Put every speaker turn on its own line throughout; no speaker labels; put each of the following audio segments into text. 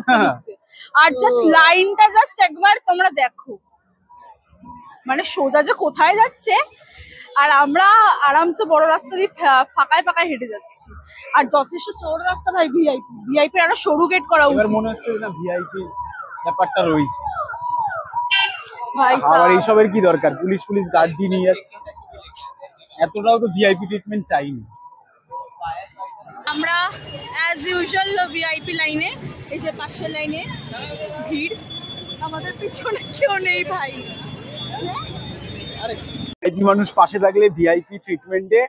ঢুকতে ঢুকতে। আর জাস্ট লাইনটা জাস্ট একবার তোমরা দেখো, মানে সোজা যে কোথায় যাচ্ছে, আর আমরা আরামসে বড় রাস্তা দিয়ে ফাঁকায় ফাঁকায় হেঁটে যাচ্ছি। আর যথেষ্ট চওড়া রাস্তা ভাই, ভিআইপি ভিআইপি আরো সরু গেট করা উচিত।
মনে হচ্ছে না ভিআইপি ব্যাপারটা রয়েছে
ভাই
আর
সাহেব,
এইসবের কি দরকার? পুলিশ গার্ড দিয়ে নিয়ে যাচ্ছে, এতটাও তো ভিআইপি ট্রিটমেন্ট চাইনি।
আমরা অ্যাজ ইউজুয়াল ভিআইপি লাইনে, এই যে পাশের লাইনে ভিড়, আমাদের পিছনে কেউ নেই ভাই।
ভিআইপি মানুষ পাশে থাকলে ভিআইপি ট্রিটমেন্টে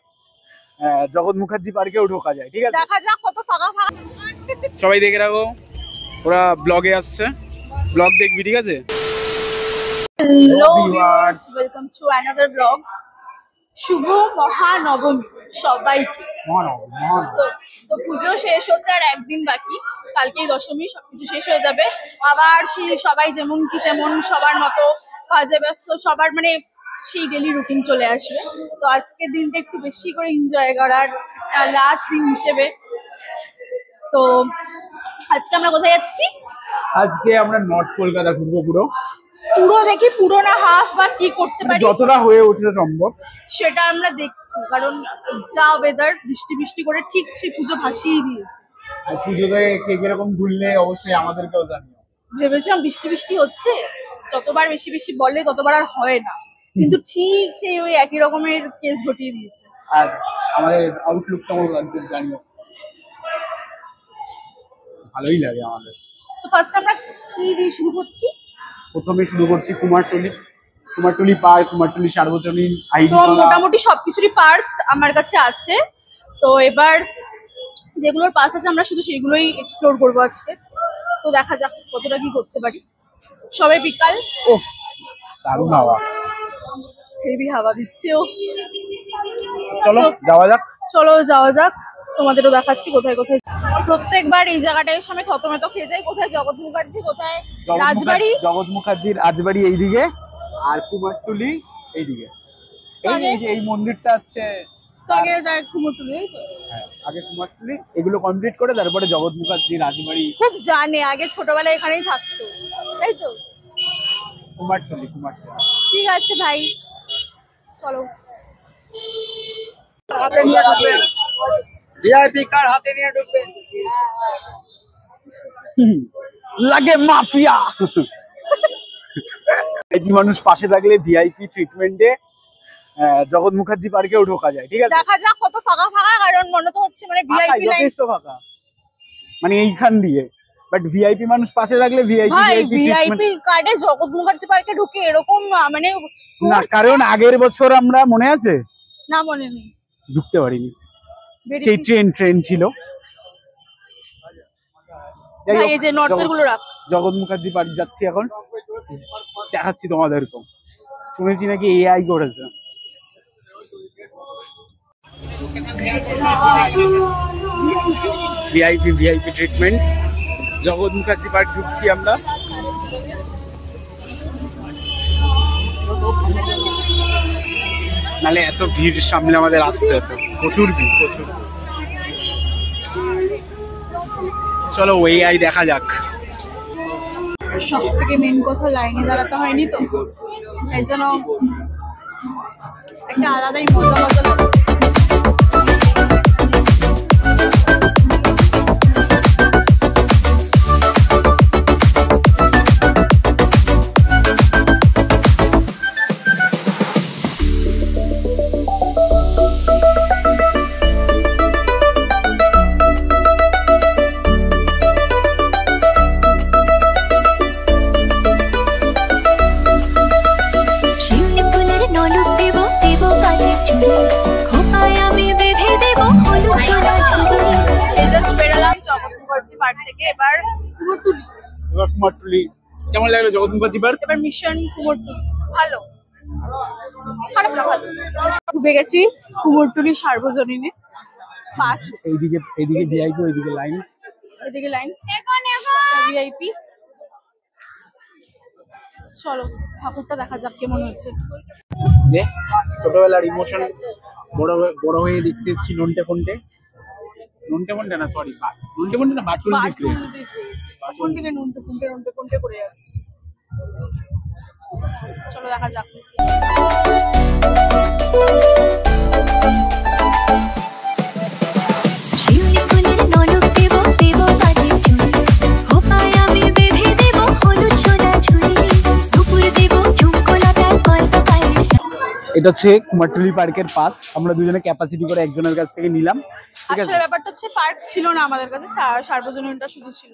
জগৎ মুখার্জি পার্কেও ঢোকা যায়। ঠিক আছে,
দেখা যাক কত ফাঁকা ফাঁকা।
সবাই দেখে রাখো, ওরা ব্লগে আসছে, ব্লগ দেখবি। ঠিক আছে,
hello viewers, welcome to another blog. শুভ মহানবমী সবাইকে। তো পুজো শেষ হতে আর একদিন বাকি, কালকেই দশমী, সবকিছু শেষ হয়ে যাবে। আবার সেই সবাই যেমন কি তেমন সবার মতো কাজে ব্যস্ত, সবার মানে সেই ডেলি রুটিন চলে আসবে। তো আজকের দিনটা একটু বেশি করে এনজয় করার লাস্ট দিন হিসেবে। তো আজকে আমরা কোথায় যাচ্ছি?
আজকে আমরা নর্থ কলকাতা ঘুরবো,
পুরো দেখি, পুরো না হাফ বা কি করতে পারি,
যতটা হয়ে ওঠে সম্ভব
সেটা আমরা দেখছি। কারণ যা ওয়েদার, বৃষ্টি বৃষ্টি করে ঠিক সেই পুজো ভাসিয়ে দিয়েছে।
আর পুজোতে কে কিরকম ঘুরলে অবশ্যই আমাদেরকেও জানিও।
ভেবেছিলাম বৃষ্টি বৃষ্টি হচ্ছে, যতবার বেশি বেশি বলে ততবার আর হয় না, কিন্তু ঠিক সেই ওই একই রকমের কেস ঘটিয়ে দিয়েছে।
আর আমাদের আউটলুক কেমন লাগছে জানিও, ভালোই লাগে আমাদের।
তো ফার্স্ট আমরা কি দিয়ে শুরু করছি?
প্রথমে শুরু করছি কুমারটুলি পার্ক, কুমারটুলি সার্বজনীন
তো মোটামুটি সবকিছুরই পার্টস আমার কাছে আছে। তো এবার যেগুলোর পাস আছে আমরা শুধু সেইগুলোই এক্সপ্লোর করবো আজকে। তো দেখা যাক কতটা কি করতে পারি। সবে বিকাল,
ও দারুণ হাওয়া,
হেভি হাওয়া দিচ্ছে। ও
চলো যাওয়া যাক।
চলো যাওয়া যাক, তোমাদেরও দেখাচ্ছি কোথায় কোথায়। প্রত্যেকবার এই জায়গাটায় এসে আমি থতমত খেয়ে যাই, কোথায় জগৎ মুখার্জি, কোথায় রাজবাড়ি।
জগৎ মুখার্জির রাজবাড়ি এইদিকে, আর কুমারটুলি এইদিকে। এই মন্দিরটা হচ্ছে
আগে কুমারটুলি,
আগে কুমারটুলি, এগুলো কমপ্লিট করে তারপরে জগৎ মুখার্জি রাজবাড়ি।
খুব জানে, আগে ছোটবেলায় এখানেই থাকতো, তাই তো?
কুমারটুলি।
ঠিক আছে ভাই, চলো।
হাতে নিয়ে ঢুকবেন, ভিআইপি কার্ড হাতে নিয়ে ঢুকবেন।
লাগে মাফিয়া। ভিআইপি মানুষ পাশে থাকলে ভিআইপি ট্রিটমেন্টে জগৎ মুখার্জি পার্কেও ঢোকা যায়। ঠিক আছে,
দেখা যাক কত ফাঁকা ফাঁকা, কারণ মনে তো হচ্ছে মানে ভিআইপি লাইন
যথেষ্ট ফাঁকা, মানে এইখান দিয়ে। বাট ভিআইপি মানুষ পাশে থাকলে
ভিআইপি কার্ডে জগৎ মুখার্জি পার্কে ঢুকে এরকম মানে
না, কারণ আগের বছর আমরা মনে আছে
না, মনে নেই,
ঢুকতে পারিনি, সেই ট্রেন ছিল।
ভাই এই যে নর্থের গুলো রাখ।
জগৎ মুখার্জি পার্ক যাচ্ছি এখন, দেখাচ্ছি তোমাদেরকে। শুনেছি নাকি এআই করেছে। ভিআইপি ট্রিটমেন্ট, জগৎ মুখার্জি পার্ক ঢুকছি আমরা। নালে এত ভিড় সামনে আমাদের আসতে হতো, প্রচুর ভিড়, প্রচুর। চলো এআই দেখা যাক।
সব থেকে মেন কথা, লাইনে দাঁড়াতে হয়নি তো, এই জন্য একটা আলাদাই মজা মজা লাগছে। এবার
কুমারটুলি কেমন লাগলো? জগৎ মুখার্জি পার্ক,
এবার মিশন কুমোরটুলি। ভালো, খারাপ না, ভালো। ঢুকে গেছি কুমোরটুলি সার্বজনীনে। পাস
এইদিকে ভিআইপি, ওইদিকে লাইন,
এদিকে লাইন, ভিআইপি। চলো ঠাকুরটা দেখা যাক কেমন হয়েছে।
ছোটবেলার ইমোশন বড় হয়ে দেখতে এসেছি। নন্টে ফন্টে না, সরি নন্টে ফন্টে না, বাটুল দেখতে।
কোন দিকে নুনটে পুনটে নুনটে পুনটে করে যাচ্ছে। চলো দেখা যাক।
এটা হচ্ছে কুমারটুলি পার্কের পাস। আমরা দুজনে ক্যাপাসিটি করে একজনের কাছ থেকে নিলাম, ঠিক আছে?
আসলে ব্যাপারটা হচ্ছে পার্ক ছিল না আমাদের কাছে, সার্বজনীনটা শুধু ছিল,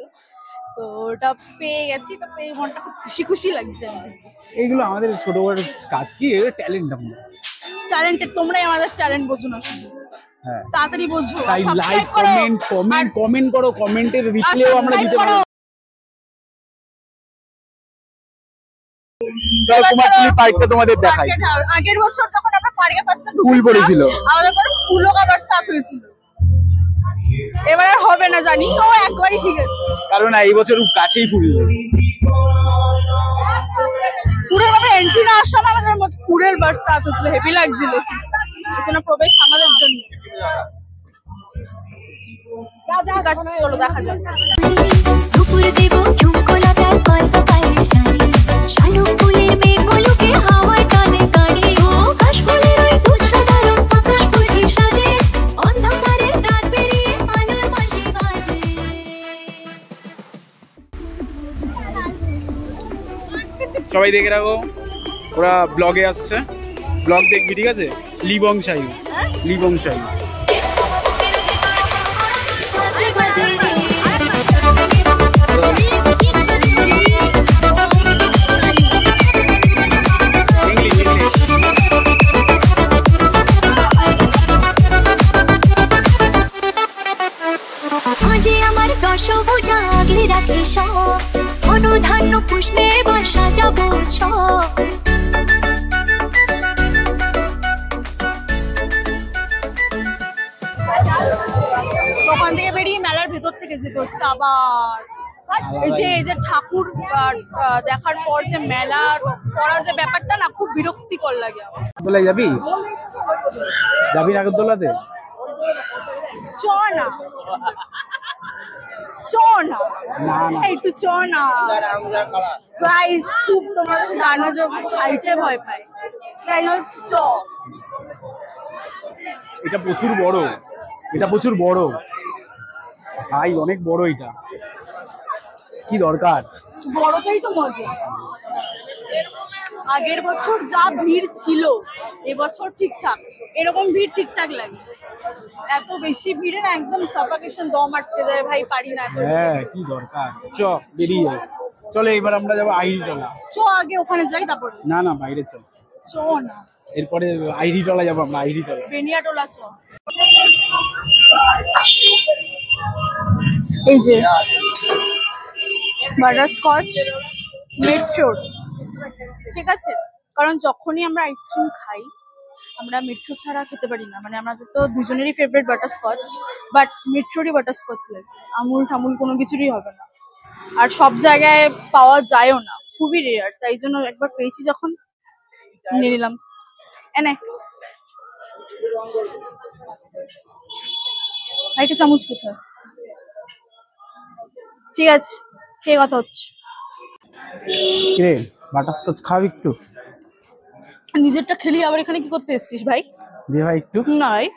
তো ওটা পেয়ে গেছি, তো পেয়ে মনটা খুব খুশি খুশি লাগছে।
এইগুলো আমাদের ছোট বড় কাজ, কি ট্যালেন্ট, আমরা
ট্যালেন্টেড, তোমরাই আমাদের ট্যালেন্ট বোঝো না শুধু।
হ্যাঁ,
তাড়াতাড়ি বোঝো,
তাই লাইক
সাবস্ক্রাইব করো,
কমেন্ট করো, কমেন্টের রিপ্লাইও আমরা দিতে পারি। চল কুমারটুলি পার্কটা তোমাদের দেখাই।
আগের বছর যখন আমরা পার্কে ফার্স্ট
ফুল পড়েছিল,
আমাদের পরে ফুলও কাবার সাথ হয়েছিল। এবার আর হবে না জানি, ও একবারই ঠিক আছে,
কারণ এই বছর গাছেই ফুল নেই।
পুরো ভাবে এন্ট্রি না আসার সময় আমাদের মধ্যে ফুলের বর্ষাত হচ্ছিল, হেভি লাগছিল। এখানে প্রবেশ আমাদের জন্য। ঠিক আছে, চলো দেখা যাক।
দুপুর দেব ঝুমকোলাটার গল্প পায়ের শাড়ি, শালুক ফুলের মেঘগুলোকে হাওয়ায় টানে গাড়ি, ও কাশফুলের ওই দুঃসাধারণ আকাশ বুঝি সাজে, অন্ধকারের রাত বেরিয়ে আলোর মাঝে বাজে।
সবাই দেখে রাখো, ওরা ব্লগে আসছে, ব্লগ দেখবি, ঠিক আছে? লিবং শাহী, লিবং শাহী।
আজে আমার দশভুজা আগলে রাখে সব, অনুধান্য পুষ্পে এবার সাজাবো সব।
ওখান থেকে বেরিয়ে মেলার ভেতর থেকে যেতে হচ্ছে আবার। এই যে ঠাকুর দেখার পর যে মেলার পড়া যে ব্যাপারটা না, খুব বিরক্তিকর লাগে আমার।
বলে যাবি নাগরদোলাতে?
চ না, চ না, একটু চ না গাইস, খুব তোমরা জানো যে হাইটে ভয় পায়, তাই চ।
এটা প্রচুর বড়, এটা প্রচুর বড় ভাই, অনেক বড়। এটা কি দরকার,
বড়টাই তো মজা। আগের বছর যা ভিড় ছিল, এবছর ঠিকঠাক, এরকম ভিড় ঠিকঠাক লাগে। এত বেশি ভিড়ে না একদম সাফাকেশন, দম আটকে যায় ভাই, পারি না।
হ্যাঁ, কি দরকার, চ বেরিয়ে যাই। চলো এবার আমরা যাবো আইরিটলা।
চ আগে ওখানে যাই, তারপর
না বাইরে চল।
চ না,
এরপরে আইরিটলা যাবো আমরা, আইরিটলা,
বেনিয়াটোলা চ। এই যে বাটারস্কচ মেট্রোর, ঠিক আছে? কারণ যখনই আমরা আইসক্রিম খাই, আমরা মেট্রো ছাড়া খেতে পারি না। মানে আমাদের তো দুজনেরই ফেভারিট বাটারস্কচ, বাট মেট্রোরই বাটারস্কচ লাগে, আমুল ঠামুল কোনো কিছুরই হবে না। আর সব জায়গায় পাওয়া যায়ও না, খুবই রেয়ার। তাই জন্য একবার পেয়েছি যখন, নিয়ে নিলাম। এনে একটা চামচ কোথায়? ঠিক আছে, খেয়ে কথা হচ্ছে।
রে বাটারস্কচ খাবি একটু?
নিজেরটা খেলি, আবার এখানে কি করতে এসেছিস ভাই?
দে ভাই একটু।
না ভাই,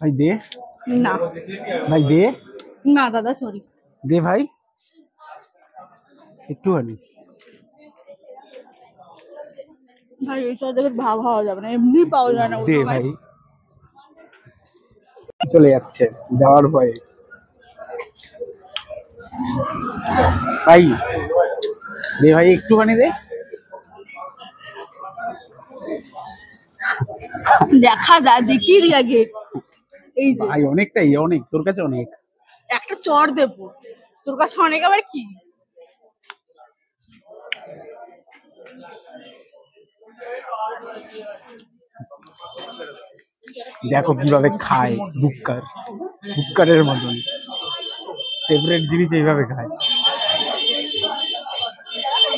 ভাই দে
না
ভাই, দে
না দাদা, সরি।
দে ভাই একটুখানি।
ভাই এইসব দেখে ভাবা যাবে না, এমনি পাওয়া যায় না।
দে ভাই, চলে যাচ্ছে যাওয়ার ভয়ে। ভাই দে ভাই, একটুখানি দে।
দেখিয়ে দি আগে। এই যে
ভাই অনেকটাই, অনেক তোর কাছে অনেক।
একটা চড় দেবো, তোর কাছে অনেক আবার কি?
দেখো কিভাবে খায়, বুক্কারের মতন ফেভারিট জিনিস এইভাবে খায়।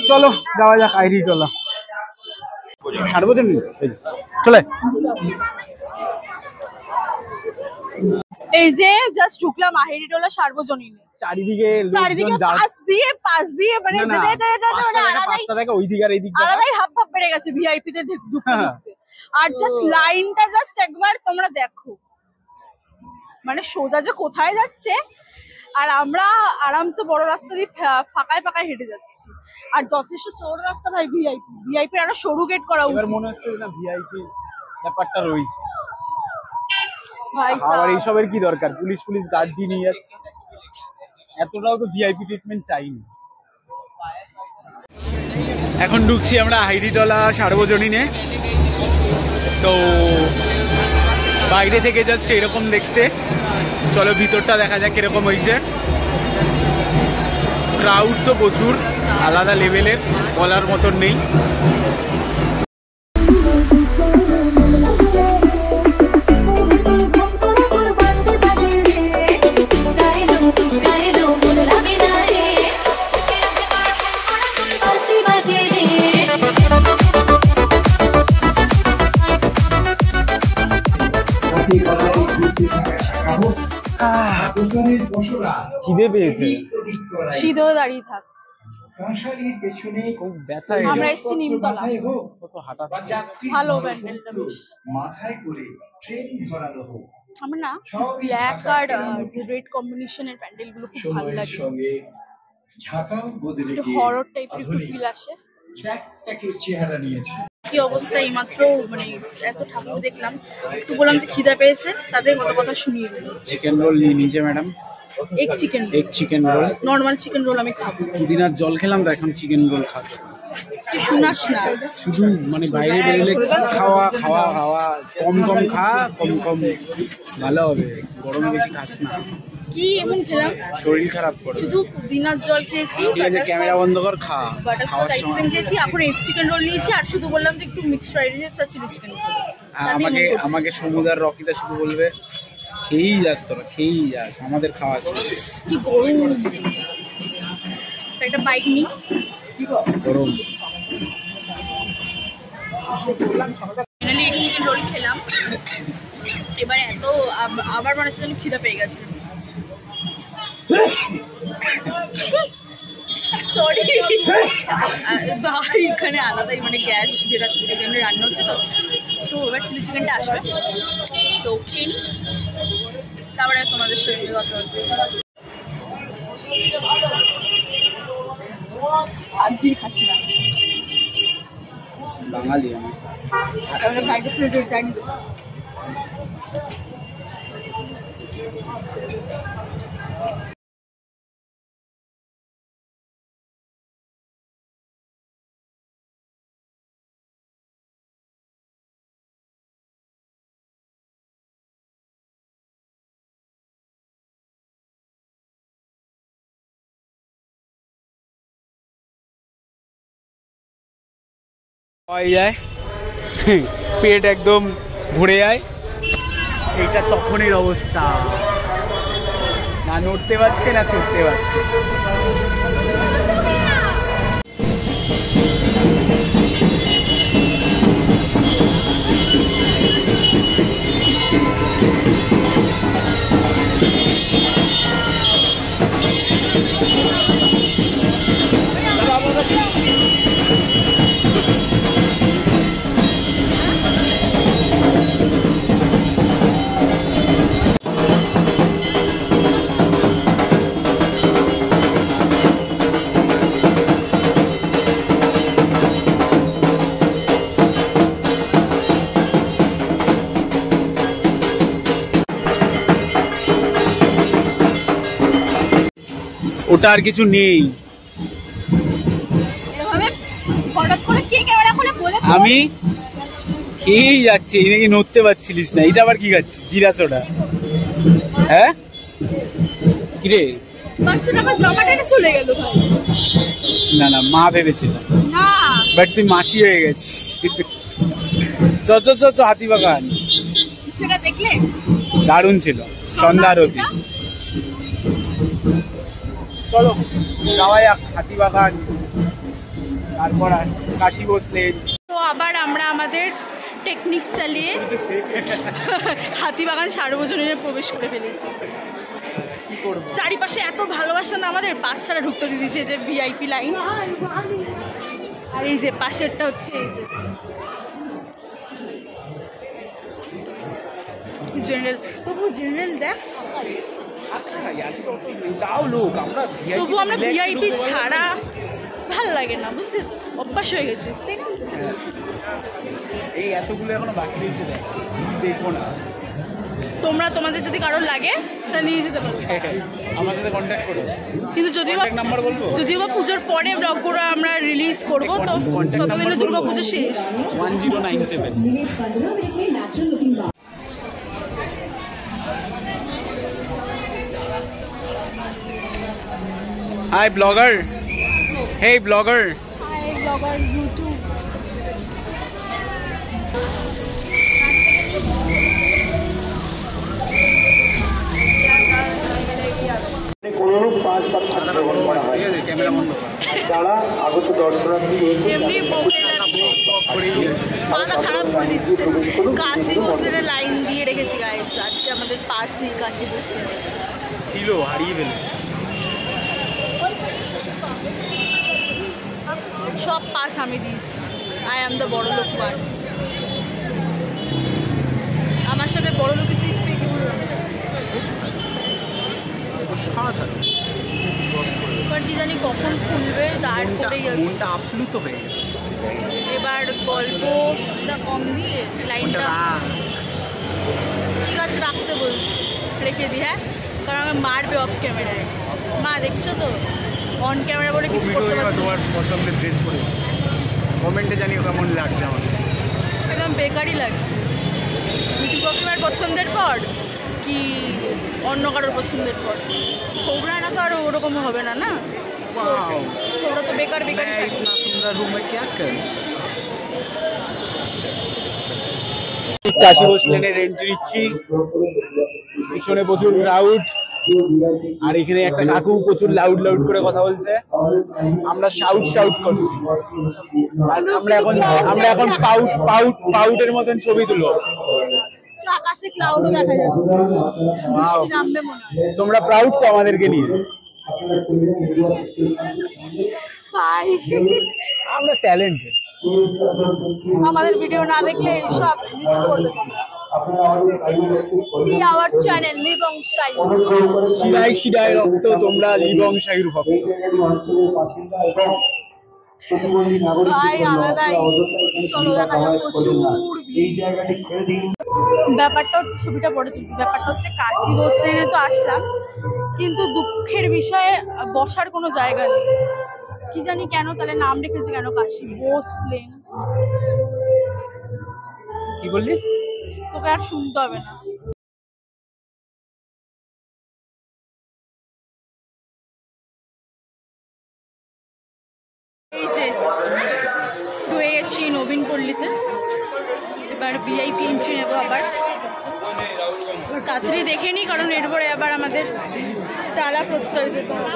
চলো যাওয়া যাক আইরিটলা। সার্বজনীন চলে।
এই যে জাস্ট ঢুকলাম আইরিটলা সার্বজনীনে।
চারিদিকে
পাশ দিয়ে মানে
ওইদিকে আর এইদিকে
আলাদাই হাব ভাব বেড়ে গেছে ভিআইপি তে ঢুকতে। আর জাস্ট লাইনটা জাস্ট একবার তোমরা দেখো, মানে সোজা যে কোথায় যাচ্ছে, আর আমরা আরামসে বড় রাস্তা দিয়ে ফাঁকায় ফাঁকায় হেঁটে যাচ্ছি। আর যথেষ্ট চৌড় রাস্তা ভাই, ভিআইপি আরো সরু গেট করা উচিত।
মনে হচ্ছে না ভিআইপি ব্যাপারটা রয়েছে
ভাই
আর এইসবের কি দরকার, পুলিশ গার্ড দিয়ে নিয়ে যাচ্ছে, এতটাও তো ভিআইপি ট্রিটমেন্ট চাইনি। এখন ঢুকছি আমরা হাইরিটলা সার্বজনীনে। তো বাইরে থেকে জাস্ট এরকম দেখতে, চলো ভিতরটা দেখা যাক কিরকম হয়েছে। ক্রাউড তো প্রচুর, আলাদা লেভেলের, বলার মতন নেই। খিদে পেয়েছে,
সিধেও দাঁড়িয়ে থাক।
খুব ব্যথা।
আমরা এসেছি নিমতলা, ভালো প্যান্ডেলটা বেশ। আমার না ব্ল্যাক আর যে রেড কম্বিনেশনের প্যান্ডেল গুলো খুব ভালো লাগে, একটু হরর টাইপের একটু ফিল আসে। কি অবস্থা, এইমাত্র মানে এত ঠাকুর দেখলাম, একটু বললাম যে খিদা পেয়েছে, তাদের কত কথা শুনিয়ে দিল।
চিকেন রোল নিয়ে নিয়েছে madam,
egg chicken roll, normal chicken roll আমি খাবো।
পুদিনার জল খেলাম তো, এখন চিকেন রোল খাবো।
তুই শুনাস না,
শুধু মানে বাইরে বেরোলে খাওয়া কম খা, কম ভালো হবে, গরমে বেশি খাস না।
কি এমন খেলাম,
শরীর খারাপ করে।
শুধু পুদিনার জল খেয়েছি,
ক্যামেরা বন্ধ কর, খা।
বাটারস্কচ আইসক্রিম খেয়েছি, এখন এগ চিকেন রোল নিয়েছি, আর শুধু বললাম যে একটু মিক্সড ফ্রাইড রাইস আর চিলি চিকেন।
আমাকে সমুদ্র রকিদা শুধু বলবে খেয়েই যাস, তোরা খেয়েই যাস, আমাদের খাওয়া শেষ।
কি গরম, একটা বাইক নি,
গরম।
ফাইনালি এগ চিকেন রোল খেলাম, এবারে এত আবার মনে হচ্ছে যেন খিদা পেয়ে গেছে। সরি ভাই, এখানে আলাদাই মানে গ্যাস বেরাচ্ছে, এখানে রান্না হচ্ছে তো। তো এবার চিলি চিকেনটা আসবে, তো খেয়ে নি, তারপরে তোমাদের সঙ্গে কথা হচ্ছে। হাত দিয়ে খাস না,
বাঙালি আমি।
আমরা ফ্রাইড রাইস জানি তো।
যায় পেট একদম ভরে যায়, এইটা তখনের অবস্থা, না নড়তে পারছে না চড়তে পারছে। ওটা আর কিছু নেই, আমি খেয়েই যাচ্ছি। এই নাকি নড়তে পারছিলিস না, এটা আবার কি খাচ্ছিস? জিরা সোডা? হ্যাঁ কিরে, না মা ভেবেছিল, বাট তুই মাসি হয়ে গেছিস। চ হাতিবাগান,
সেটা দেখলে
দারুণ ছিল, সন্ধ্যা আরতি। চলো যাওয়া যাক হাতিবাগান, তারপর কাশি বসলেন।
তো আবার আমরা আমাদের টেকনিক চালিয়ে হাতিবাগান সার্বজনীনে প্রবেশ করে ফেলেছি। চারিপাশে এত ভালোবাসা না আমাদের, পাশ ছাড়া ঢুকতে দিয়েছে যে ভিআইপি লাইন। আর এই যে পাশেরটা হচ্ছে এই যে জেনারেল, তবু জেনারেল দেখ তবু আমরা ভিআইপি ছাড়া ভাল লাগে না, বুঝতে অভ্যাস হয়ে গেছে তাই না?
এই এতগুলো এখনো বাকি রয়েছে, দেখবো না।
তোমরা তোমাদের যদি কারোর লাগে তা নিয়ে যেতে পারো,
আমার সাথে কন্ট্যাক্ট করো।
কিন্তু যদিও বা
নাম্বার বলবো,
যদিও বা পুজোর পরে ব্লগগুলো আমরা রিলিজ করবো, তো ততদিনে দুর্গা পুজো শেষ।
1097। Hi blogger. Hey blogger.
Hi blogger YouTube.
কোনরূপ পাঁচ বা
ক্যামেরা বন্ধ কর।
যারা আগত দর্শনার্থী
এমনি বকে যাচ্ছে, মাথা খারাপ করে দিচ্ছে। কাশি বসতে লাইন দিয়ে রেখেছি গাইস, আজকে আমাদের পাস নেই কাশি বসতে
ছিল, হারিয়ে ফেলেছে।
সব পাস আমি দিয়েছি। আই এম দ্য বড় লোক পার্ট। আমার সাথে বড় লোকের ট্রিট পেয়ে কি বললাম,
সাধারণ
এবার কি জানি কখন খুলবে, তারপরেই
মনটা আপ্লুত হয়ে গেছে।
এবার গল্পটা কম দিয়ে লাইনটা ঠিক আছে রাখতে বলছি, রেখে দিই। হ্যাঁ, কারণ আমি মারবে অফ ক্যামেরায়। মা দেখছো তো, অন ক্যামেরা বলে কিছু করতে পারছি।
তোমার পছন্দের ড্রেস পরেছি, কমেন্টে জানিও কেমন লাগছে। আমার
একদম বেকারই লাগছে। মিঠু কাকিমার পছন্দের পর কি অন্য কারোর পছন্দের পর, খোবরা না তো আর ওরকম হবে না, না খোবরা তো বেকার বেকার।
কাশি বসলেনের এন্ট্রি নিচ্ছি, পিছনে প্রচুর ক্রাউড, আর এখানে একটা কাকু প্রচুর লাউড লাউড করে কথা বলছে। আমরা শাউট করছি। আমরা এখন পাউটের মতন ছবি তুলবো।
আকাশে ক্লাউডও দেখা যাচ্ছে, বৃষ্টি নামবে মনে হয়।
তোমরা প্রাউড তো আমাদেরকে নিয়ে?
ভাই
আমরা ট্যালেন্টেড।
আমাদের ভিডিও না দেখলে সব মিস করবে। See our channel লিবংশাই।
শিরায় রক্ত, তোমরা লিবংশাইর ভক্ত।
ভাই আলাদাই, চলো দেখা যাক। প্রচুর ব্যাপারটা হচ্ছে, ছবিটা পড়ে ব্যাপারটা হচ্ছে কাশি বসলেনে তো আসলাম, কিন্তু দুঃখের বিষয়ে বসার কোনো জায়গা নেই। কি জানি কেন তাহলে নাম রেখেছে কেন কাশি বসলেন?
কি বললি?
তোকে আর শুনতে হবে না। এই যে রয়ে গেছি নবীন পল্লীতে, এবার ভিআইপি এন্ট্রি নেবো। আবার তাড়াতাড়ি দেখে নিই, কারণ এরপরে আবার আমাদের তারা প্রত্যয় যেতে হবে।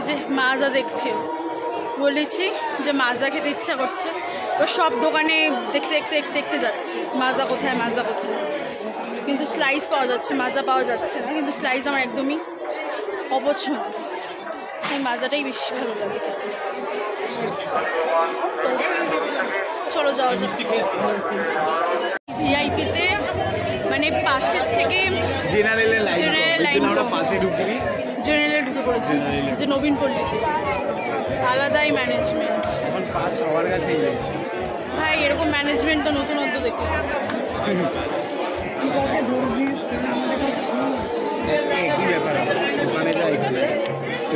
যে মাজা দেখছে, বলেছি যে মাজা খেতে ইচ্ছা করছে, এবার সব দোকানে দেখতে দেখতে দেখতে দেখতে যাচ্ছি মাজা কোথায় মাজা কোথায়, কিন্তু স্লাইস পাওয়া যাচ্ছে, মাজা পাওয়া যাচ্ছে না। কিন্তু স্লাইস আমার একদমই অপছন্দ, এই মাজাটাই বেশি ভালো লাগে খেতে। তো চলো যাওয়া যাক। ভিআইপিতে মানে পাশের থেকে
জেনারেলে লাইন
জেনারেলে ঢুকে পড়েছি, যে নবীন পল্লীতে আলাদাই ম্যানেজমেন্ট।
এখন পাস সবার কাছেই রয়েছে
ভাই, এরকম ম্যানেজমেন্ট তো নতুনত্ব দেখলাম।
কি ব্যাপার, ওখানে যাই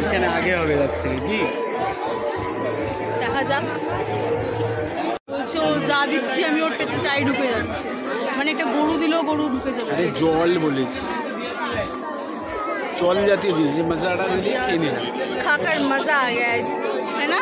এখানে আগে হবে তার থেকে, কি
দেখা যাক। বলছে ও যা দিচ্ছি আমি ওর পেটে টাই ঢুকে যাচ্ছে, মানে একটা গরু দিলেও গরু ঢুকে যাবে।
আরে জল বলেছি, জল জাতীয় জিনিস, মজাটা দিলে খেয়ে নিলাম।
খাকার মজা আ গয়া ইসকো, है ना?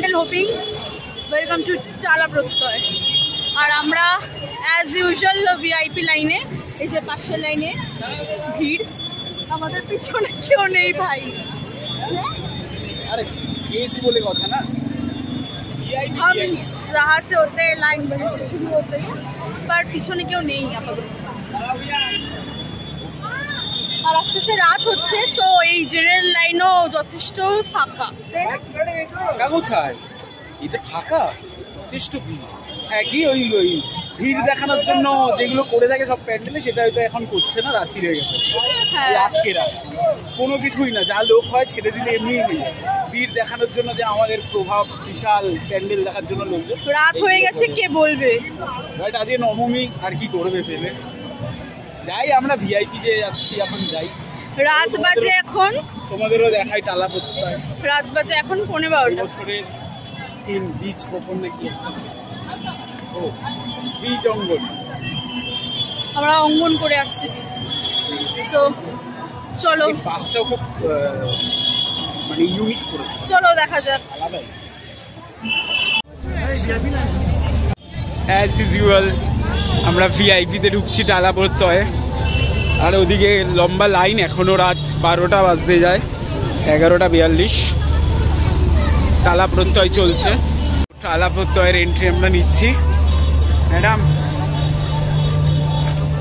ক্যান্ডেল হোপিং ওয়েলকাম টু চালা প্রত্যয়। আর আমরা অ্যাজ ইউজুয়াল ভিআইপি লাইনে, এই যে পাশের লাইনে ভিড়, আমাদের পিছনে কেউ নেই ভাই।
আরে গেস্ট বলে কথা না,
हम जहाँ से होते हैं लाइन शुरू होते हैं, पर পিছনে কেউ নেই আপাতত। আর আস্তে আস্তে রাত হচ্ছে, সো এই জেনারেল লাইনও যথেষ্ট ফাঁকা।
ফাঁকা কোথায়, এটা ফাঁকা যথেষ্ট ভিড়। হ্যাঁ কি ওই ওই ভিড় দেখানোর জন্য যেগুলো করে থাকে সব প্যান্ডেলে, সেটা হয়তো এখন করছে না, রাত্রি হয়ে গেছে।
হ্যাঁ,
আটকে রাখা কোনো কিছুই না, যা লোক হয় ছেড়ে দিলে এমনিই নেই। ভিড় দেখানোর জন্য যে আমাদের প্রভাব বিশাল, প্যান্ডেল দেখার জন্য লোকজন।
রাত হয়ে গেছে, কে বলবে।
বাট আজকে নবমী, আর কি করবে পেলে। যাই আমরা ভিআইপি যে যাচ্ছি, এখন যাই।
রাত বাজে এখন,
তোমাদেরও দেখাই টালা প্রত্যয়।
রাত বাজে এখন 11:15।
বছরের থিম বীজ বপন নাকি আছে, ও বীজ অঙ্গন।
আমরা অঙ্গন করে আসছি, সো চলো।
এই বাসটাও খুব মানে ইউনিক করেছে,
চলো দেখা যাক।
আলাদাই। অ্যাজ ইউজুয়াল আমরা ভিআইপিতে ঢুকছি টালা প্রত্যয়। আর ওদিকে লম্বা লাইন, এখনো রাত 12টা বাজতে যায়, 11:42। টালা প্রত্যয় চলছে, টালা প্রত্যয়ের এন্ট্রি আমরা নিচ্ছি। ম্যাডাম,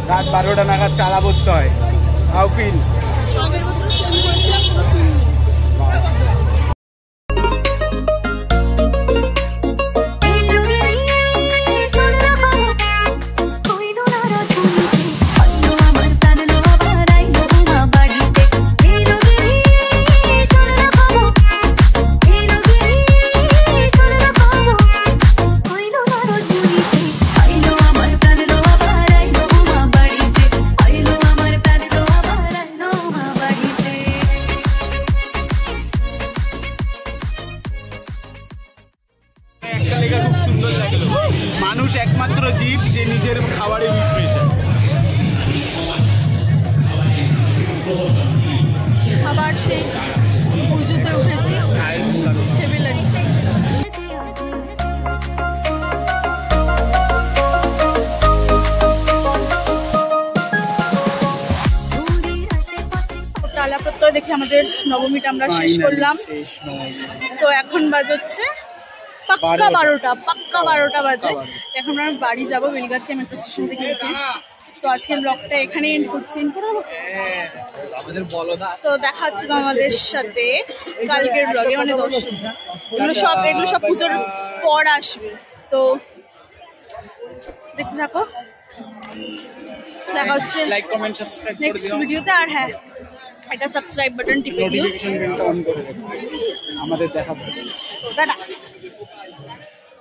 রাত 12টা নাগাদ টালা প্রত্যয়, হাউ ফিল?
আগের বছর ফোন করেছিলাম, কোনো ফিল নেই।
একটা লেখা খুব সুন্দর লাগলো, মানুষ একমাত্র জীব যে নিজের খাবারে বিষ মেশায়।
আবার সেই পুজোতে উঠেছি, হেভি লাগছে। টালা প্রত্যয় দেখে আমাদের নবমীটা আমরা শেষ করলাম। তো এখন বাজছে পাক্কা 12টা বাজে। এখন আমরা বাড়ি যাবো, বেলগাছি মেট্রো স্টেশন থেকে উঠে। তো আজকের ব্লগটা এখানেই এন্ড করছি। তো দেখা হচ্ছে আমাদের সাথে কালকের ব্লগে, মানে দর্শন এগুলো সব পুজোর পর আসবে। তো দেখতে থাকো, দেখা হচ্ছে
লাইক কমেন্ট সাবস্ক্রাইব করে
নেক্সট
দিও,
ভিডিওতে। আর হ্যাঁ, একটা সাবস্ক্রাইব বাটন টিপে দিও।
নোটিফিকেশন বেলটা অন করে রাখো আমাদের দেখাবো।
টাটা।